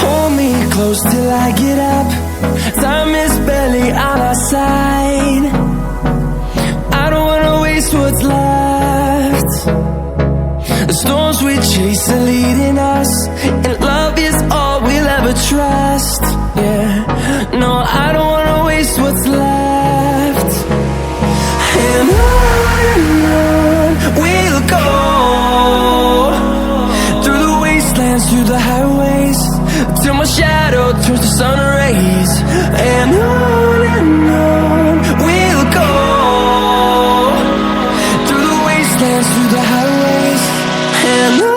Hold me close till I get up. Time is barely on our side. I don't wanna waste what's left. The storms we chase are leading us, and love is all we'll ever trust. Yeah, no, I don't wanna waste what's left. And on we'll go, through the wastelands, through the highways, till my shadow turns to sun rays. And on we'll go, through the wastelands, through the highways, and on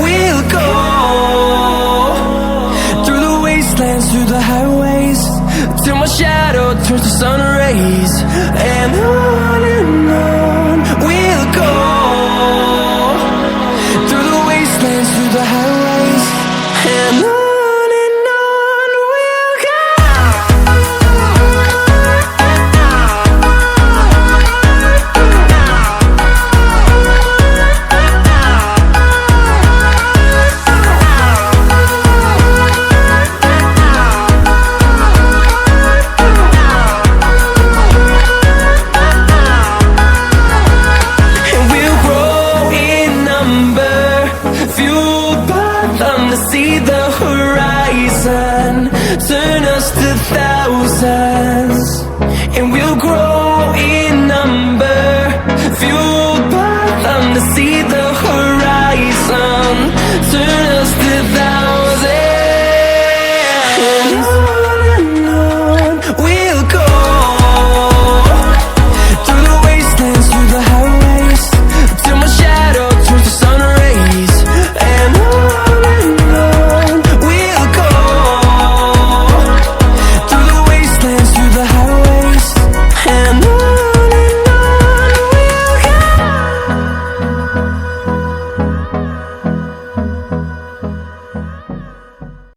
we'll go. Through the highways, till my shadow turns to sun rays. And on